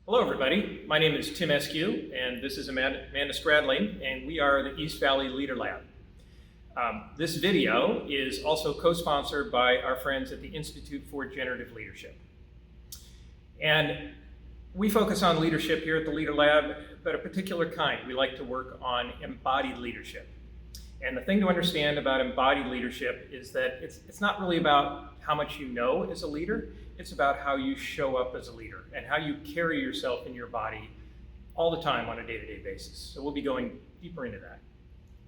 Hello everybody, my name is Timm and this is Amanda Stradling, and we are the East Valley Leader Lab. This video is also co-sponsored by our friends at the Institute for Generative Leadership. And we focus on leadership here at the Leader Lab, but a particular kind. We like to work on embodied leadership. And the thing to understand about embodied leadership is that it's not really about how much you know as a leader, it's about how you show up as a leader and how you carry yourself in your body all the time on a day-to-day basis. So we'll be going deeper into that.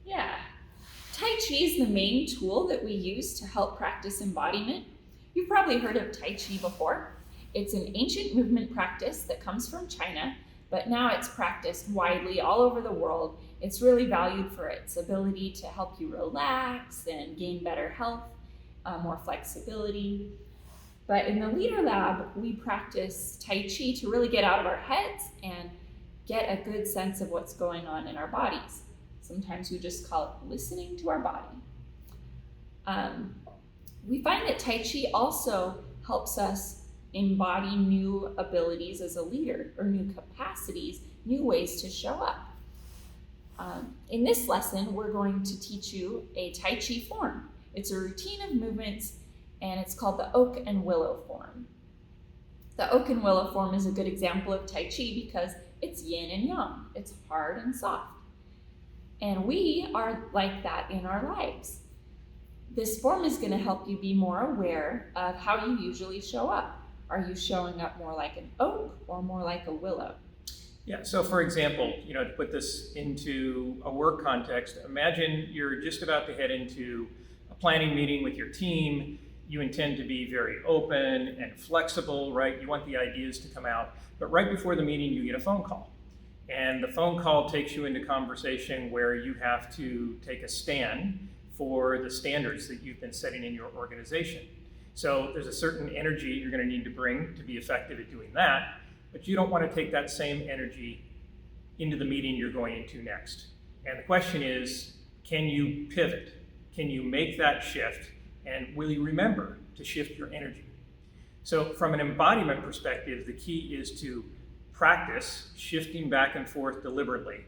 Yeah. Tai Chi is the main tool that we use to help practice embodiment. You've probably heard of Tai Chi before. It's an ancient movement practice that comes from China, but now it's practiced widely all over the world. It's really valued for its ability to help you relax and gain better health, more flexibility. But in the Leader Lab, we practice Tai Chi to really get out of our heads and get a good sense of what's going on in our bodies. Sometimes we just call it listening to our body. We find that Tai Chi also helps us embody new abilities as a leader, or new capacities, new ways to show up. In this lesson, we're going to teach you a Tai Chi form. It's a routine of movements, and it's called the Oak and Willow form. The Oak and Willow form is a good example of Tai Chi because it's yin and yang. It's hard and soft. And we are like that in our lives. This form is going to help you be more aware of how you usually show up. Are you showing up more like an oak or more like a willow? Yeah, so for example, to put this into a work context, imagine you're just about to head into a planning meeting with your team. You intend to be very open and flexible, right? You want the ideas to come out, but right before the meeting, you get a phone call. And the phone call takes you into conversation where you have to take a stand for the standards that you've been setting in your organization. So there's a certain energy you're going to need to bring to be effective at doing that, but you don't want to take that same energy into the meeting you're going into next. And the question is, can you pivot? Can you make that shift? And will you remember to shift your energy? So from an embodiment perspective, the key is to practice shifting back and forth deliberately.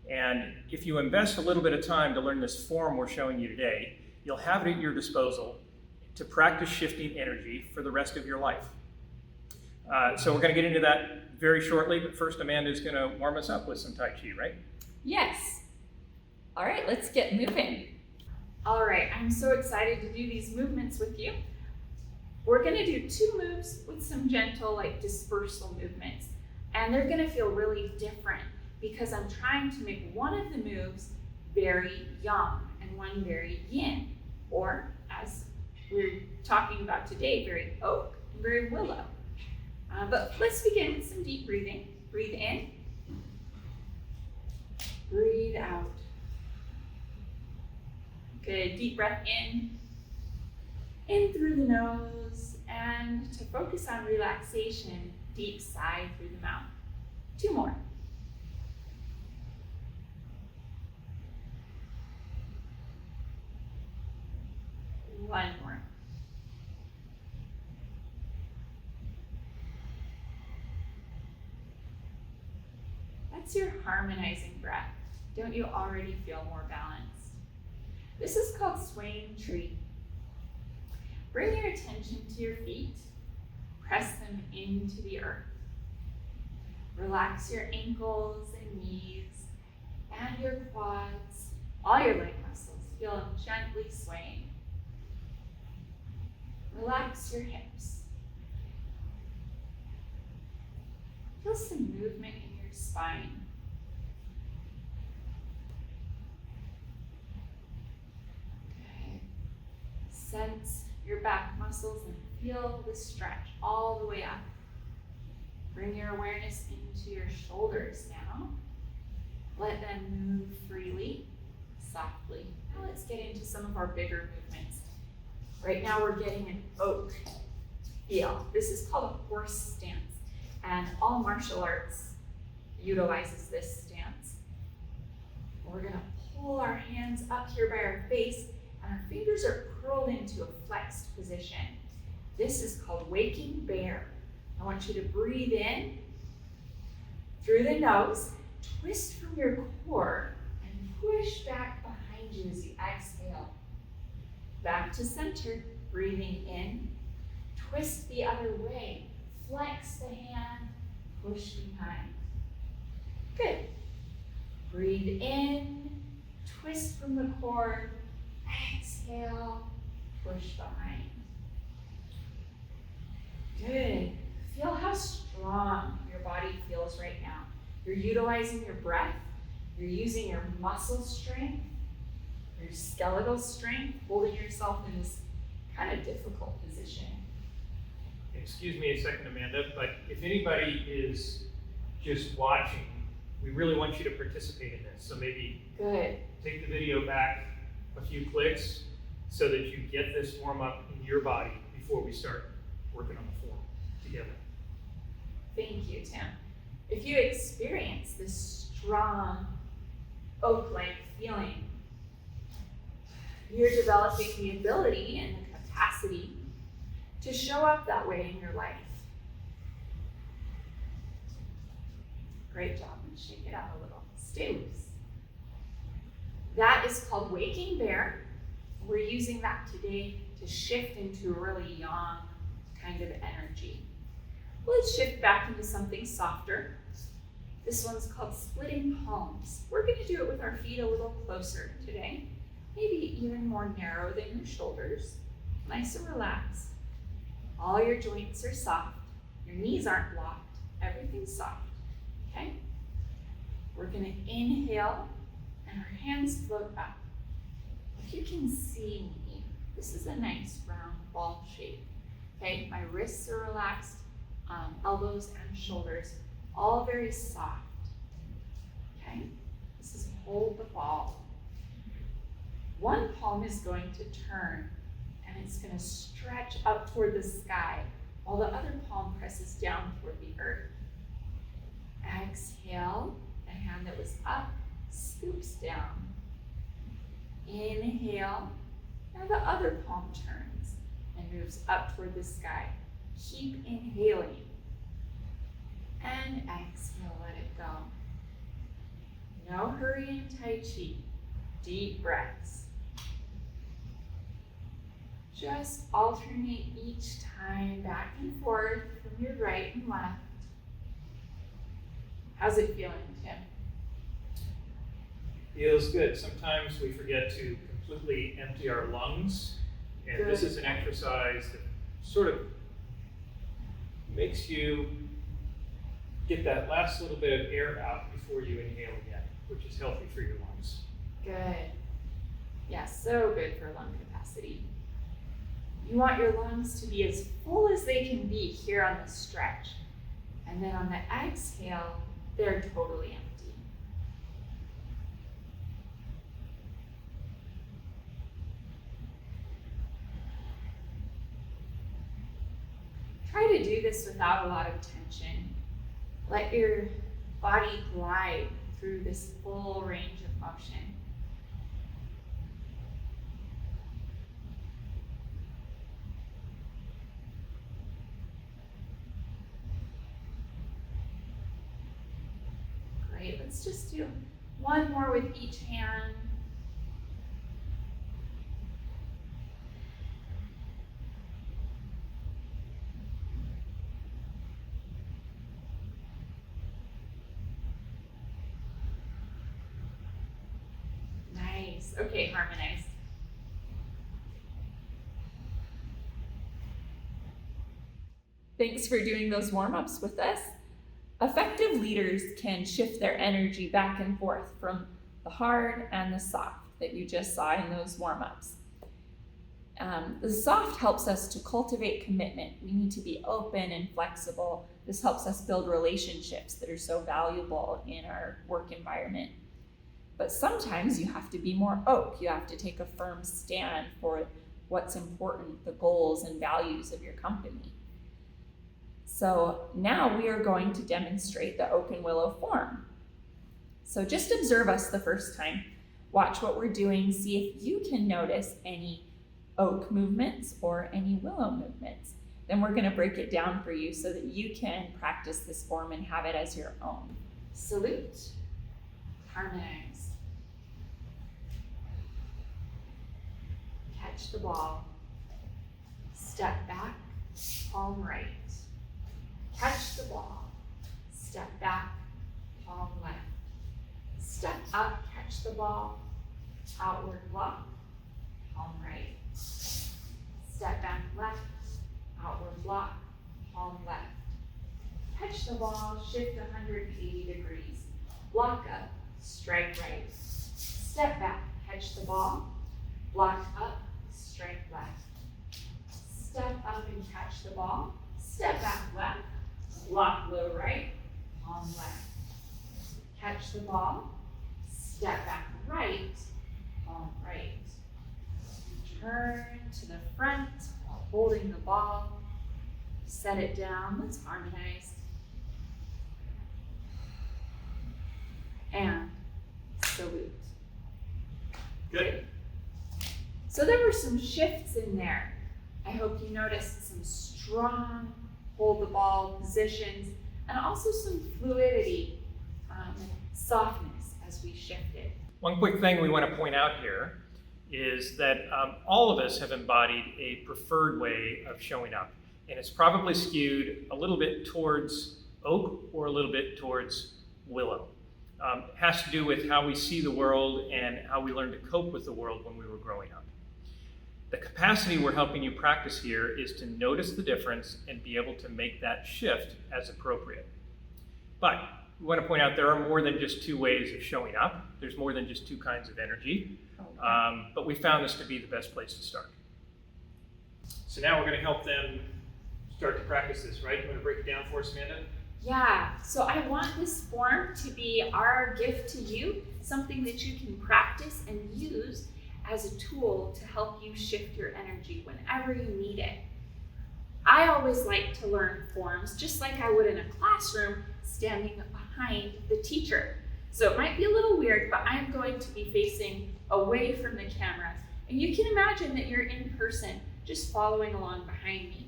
And if you invest a little bit of time to learn this form we're showing you today, you'll have it at your disposal to practice shifting energy for the rest of your life. So we're going to get into that very shortly, but first Amanda's going to warm us up with some Tai Chi, right? Yes. All right, let's get moving. All right, I'm so excited to do these movements with you. We're going to do two moves with some gentle, dispersal movements. And they're going to feel really different because I'm trying to make one of the moves very yang and one very yin, or as we're talking about today, very oak and very willow. But let's begin with some deep breathing. Breathe in, breathe out. Good, deep breath in through the nose, and to focus on relaxation, deep sigh through the mouth. Two more. One more. That's your harmonizing breath. Don't you already feel more balanced? This is called swaying tree. Bring your attention to your feet. Press them into the earth. Relax your ankles and knees and your quads. All your leg muscles. Feel them gently swaying. Relax your hips. Feel some movement in your spine. Good. Sense your back muscles and feel the stretch all the way up. Bring your awareness into your shoulders now. Let them move freely, softly. Now let's get into some of our bigger movements. Right now we're getting an oak feel. This is called a horse stance, and all martial arts utilizes this stance. We're gonna pull our hands up here by our face, and our fingers are curled into a flexed position. This is called waking bear. I want you to breathe in Through the nose, twist from your core and push back behind you as you exhale. Back to center, breathing in. Twist the other way. Flex the hand, push behind. Good. Breathe in, twist from the core. Exhale, push behind. Good. Feel how strong your body feels right now. You're utilizing your breath. You're using your muscle strength, your skeletal strength, holding yourself in this kind of difficult position. Excuse me a second, Amanda, but if anybody is just watching, we really want you to participate in this. So maybe Good. take the video back a few clicks so that you get this warm up in your body before we start working on the form together. Thank you, Tim. If you experience this strong oak-like feeling, you're developing the ability and the capacity to show up that way in your life. Great job. And shake it out a little. Stay loose. That is called Waking Bear. We're using that today to shift into a really yang kind of energy. Let's shift back into something softer. This one's called Splitting Palms. We're going to do it with our feet a little closer today. Maybe even more narrow than your shoulders. Nice and relaxed. All your joints are soft. Your knees aren't locked. Everything's soft. Okay? We're going to inhale and our hands float up. If you can see me, this is a nice round ball shape. Okay? My wrists are relaxed, elbows and shoulders, all very soft. Okay? This is hold the ball. One palm is going to turn and it's going to stretch up toward the sky while the other palm presses down toward the earth. Exhale, the hand that was up scoops down. Inhale, now the other palm turns and moves up toward the sky. Keep inhaling. And exhale, let it go. No hurry in Tai Chi. Deep breaths. Just alternate each time back and forth from your right and left. How's it feeling, Tim? Feels good. Sometimes we forget to completely empty our lungs, and Good. This is an exercise that sort of makes you get that last little bit of air out before you inhale again, which is healthy for your lungs. Good. Yeah, so good for lung capacity. You want your lungs to be as full as they can be here on the stretch. And then on the exhale, they're totally empty. Try to do this without a lot of tension. Let your body glide through this full range of motion. Great, let's just do one more with each hand. Nice, okay, harmonize. Thanks for doing those warm-ups with us. Effective leaders can shift their energy back and forth from the hard and the soft that you just saw in those warm-ups. The soft helps us to cultivate commitment. We need to be open and flexible. This helps us build relationships that are so valuable in our work environment. But sometimes you have to be more oak. You have to take a firm stand for what's important, the goals and values of your company. So now we are going to demonstrate the oak and willow form. So just observe us the first time. Watch what we're doing, see if you can notice any oak movements or any willow movements. Then we're going to break it down for you so that you can practice this form and have it as your own. salute, harmonize. Catch the ball, step back, palm right. Catch the ball, step back, palm left. Step up, catch the ball, outward block, palm right. Step back left, outward block, palm left. Catch the ball, shift 180 degrees. Block up, strike right. Step back, catch the ball, block up, strike left. Step up and catch the ball, step back left, block low right, palm left. Catch the ball, step back right, palm right. Turn to the front while holding the ball. Set it down, let's harmonize. And salute. Good. So there were some shifts in there. I hope you noticed some strong hold the ball positions and also some fluidity and softness as we shifted. One quick thing we want to point out here is that all of us have embodied a preferred way of showing up. And it's probably skewed a little bit towards oak or a little bit towards willow. It has to do with how we see the world and how we learn to cope with the world when we were growing up. The capacity we're helping you practice here is to notice the difference and be able to make that shift as appropriate. But we want to point out there are more than just two ways of showing up. There's more than just two kinds of energy. But we found this to be the best place to start. So now we're going to help them start to practice this, right? You want to break it down for us, Amanda? Yeah, so I want this form to be our gift to you, something that you can practice and use as a tool to help you shift your energy whenever you need it. I always like to learn forms just like I would in a classroom, standing behind the teacher. So it might be a little weird, but I'm going to be facing away from the camera. And you can imagine that you're in person, just following along behind me.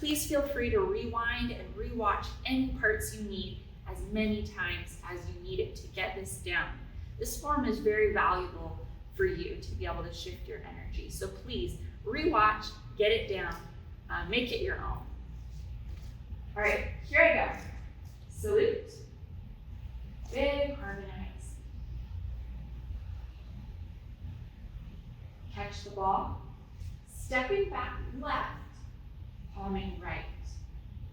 Please feel free to rewind and rewatch any parts you need as many times as you need it to get this down. This form is very valuable for you to be able to shift your energy. So please rewatch, get it down, make it your own. All right, here I go. Salute, big harmonize. Catch the ball, stepping back left, palming right.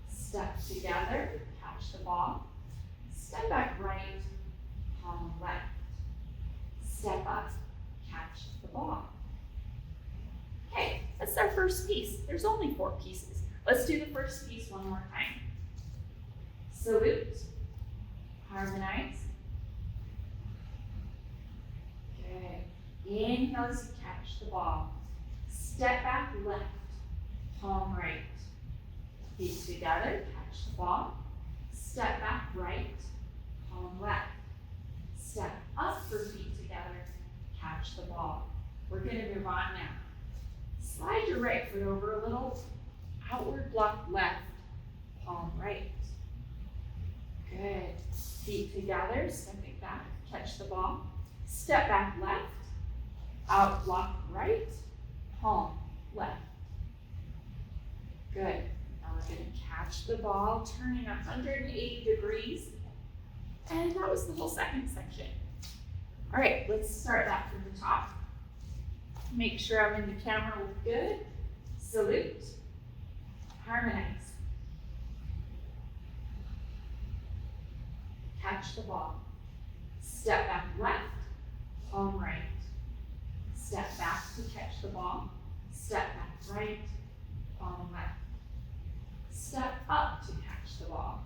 Step together, catch the ball. Step back right, palm left. Step up, catch the ball. Okay, that's our first piece. There's only 4 pieces. Let's do the first piece one more time. Salute, harmonize. Good. Inhale as you catch the ball. Step back left, palm right. Feet together, catch the ball. Step back right, palm left. Step up for feet together, catch the ball. We're gonna move on now. Slide your right foot over a little, outward block left, palm right. Good. Feet together, stepping back, catch the ball. Step back left, out block right, palm left. Good. Now we're going to catch the ball, turning 180 degrees. And that was the whole second section. All right, let's start that from the top. Make sure I'm in the camera with good. Salute. Harmonize. Catch the ball. Step back left, palm right. Step back to catch the ball. Step back right, palm left. Step up to catch the ball.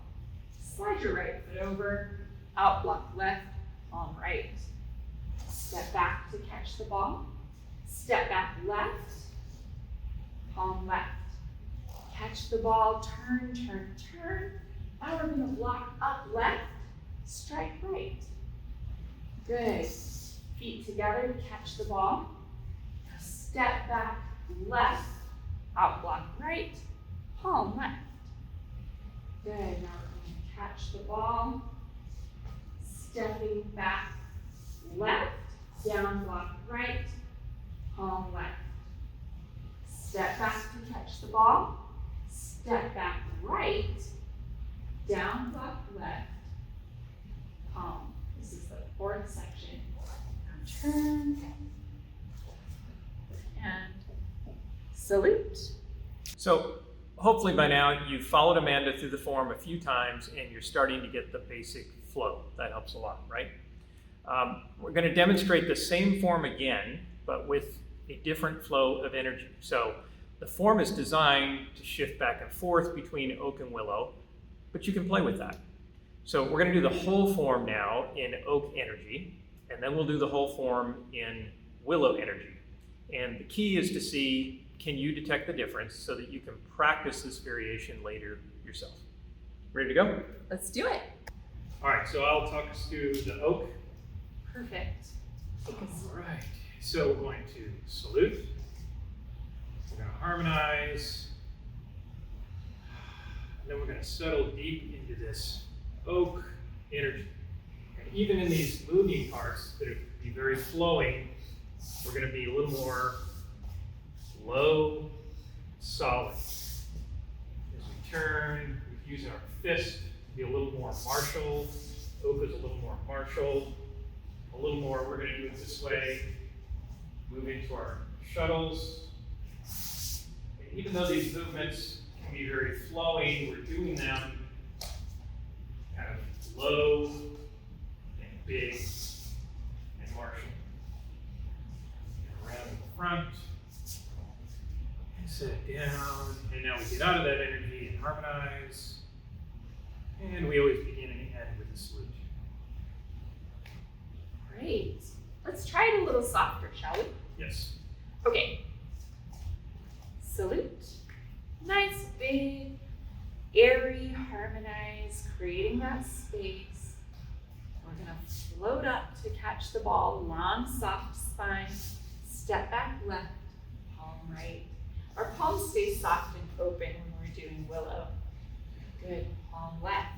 Slide your right foot over, out block left, palm right. Step back to catch the ball. Step back left, palm left. Catch the ball, turn, turn, turn. Now we're gonna block up left, strike right. Good. Feet together to catch the ball. Now step back left, out block right, palm left. Good. Now we're going to catch the ball. stepping back left, down block right, palm left. Step back to catch the ball, step back right, down block left, palm. This is the fourth section. Now turn and salute. So hopefully by now you've followed Amanda through the form a few times and you're starting to get the basic flow. That helps a lot, right? We're going to demonstrate the same form again, but with a different flow of energy. So the form is designed to shift back and forth between oak and willow, but you can play with that. So we're going to do the whole form now in oak energy, and then we'll do the whole form in willow energy. And the key is to see, can you detect the difference so that you can practice this variation later yourself. Ready to go? Let's do it. All right, so I'll talk us through the oak. Perfect. All right, so we're going to salute. We're going to harmonize. And then we're going to settle deep into this oak energy. And even in these moving parts that are be very flowing, we're going to be a little more low, solid. As we turn, we're using our fist to be a little more martial. Oak is a little more martial. A little more, we're going to do it this way. Move into our shuttles. And even though these movements can be very flowing, we're doing them kind of low and big and martial. And around the front. And set it down. And now we get out of that energy and harmonize. And we always begin and end with a salute. Great. Let's try it a little softer, shall we? Yes. Okay. Salute. Nice, big, airy, harmonize, creating that space. We're going to float up to catch the ball, long, soft spine, step back left, palm right. Our palms stay soft and open when we're doing willow. Good, palm left.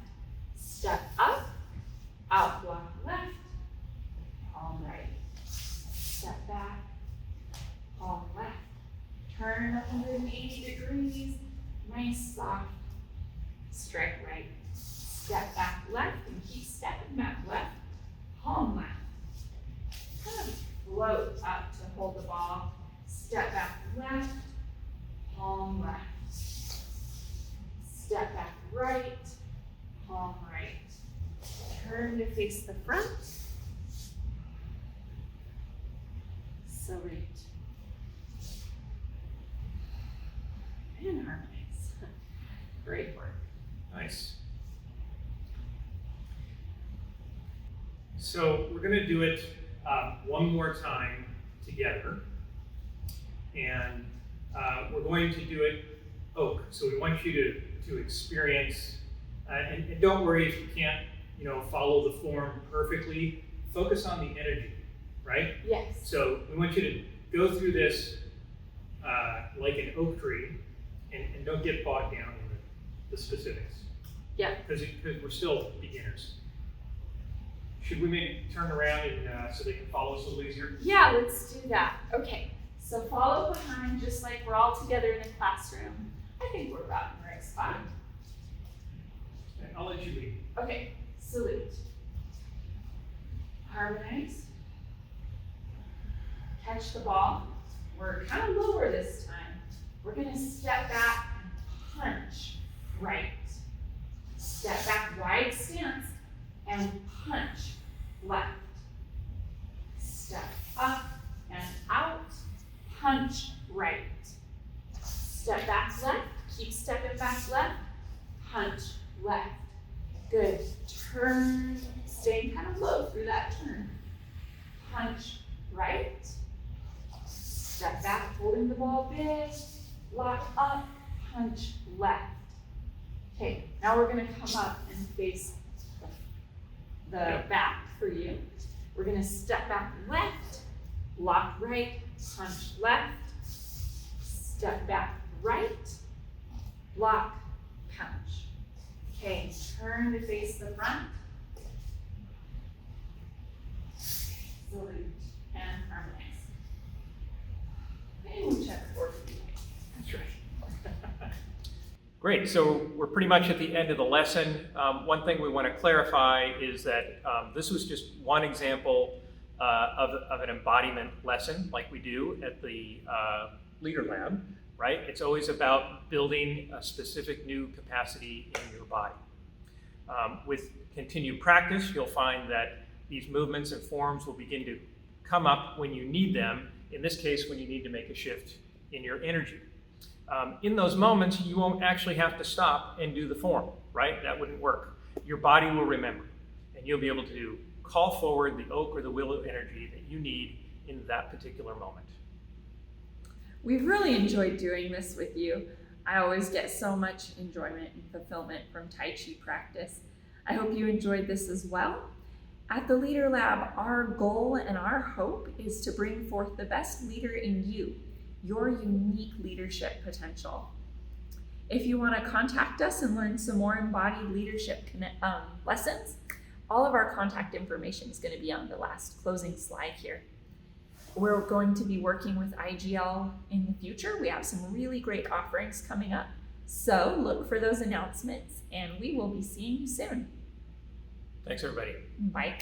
Step up, out block left, palm right. Step back, palm left. Turn 180 degrees, nice soft, strike right. Step back left and keep stepping back left, palm left. Kind of float up to hold the ball. Step back left, palm left. Step back right, palm right. Turn to face the front. Salute. And harmonize. Great work. Nice. So we're going to do it one more time together. And we're going to do it oak. So we want you to experience, and don't worry if you can't, follow the form perfectly. Focus on the energy, right? Yes. So we want you to go through this like an oak tree, and don't get bogged down in the specifics. Yeah. Because we're still beginners. Should we maybe turn around and so they can follow us a little easier? Yeah, let's do that. Okay. So follow behind just like we're all together in a classroom. I think we're about in the right spot. Okay, I'll let you lead. Okay. Salute. Harmonize. Catch the ball. We're kind of lower this time. We're going to step back and punch right. Step back, wide stance, and punch left. Step up and out, punch right. Step back left, keep stepping back left, punch left. Good. Turn, staying kind of low through that turn. Punch right. Step back, holding the ball big, lock up, punch left. Okay, now we're gonna come up and face the back for you. We're gonna step back left, lock right, punch left, step back right, lock, punch. Okay, turn to face the front. Great, so we're pretty much at the end of the lesson. One thing we want to clarify is that this was just one example of an embodiment lesson like we do at the Leader Lab, right? It's always about building a specific new capacity in your body. With continued practice, you'll find that these movements and forms will begin to come up when you need them, in this case, when you need to make a shift in your energy. In those moments, you won't actually have to stop and do the form, right? That wouldn't work. Your body will remember, and you'll be able to call forward the oak or the willow energy that you need in that particular moment. We've really enjoyed doing this with you. I always get so much enjoyment and fulfillment from Tai Chi practice. I hope you enjoyed this as well. At the Leader Lab, our goal and our hope is to bring forth the best leader in you, your unique leadership potential. If you want to contact us and learn some more embodied leadership lessons, all of our contact information is going to be on the last closing slide here. We're going to be working with IGL in the future. We have some really great offerings coming up. So look for those announcements, and we will be seeing you soon. Thanks, everybody. Bye.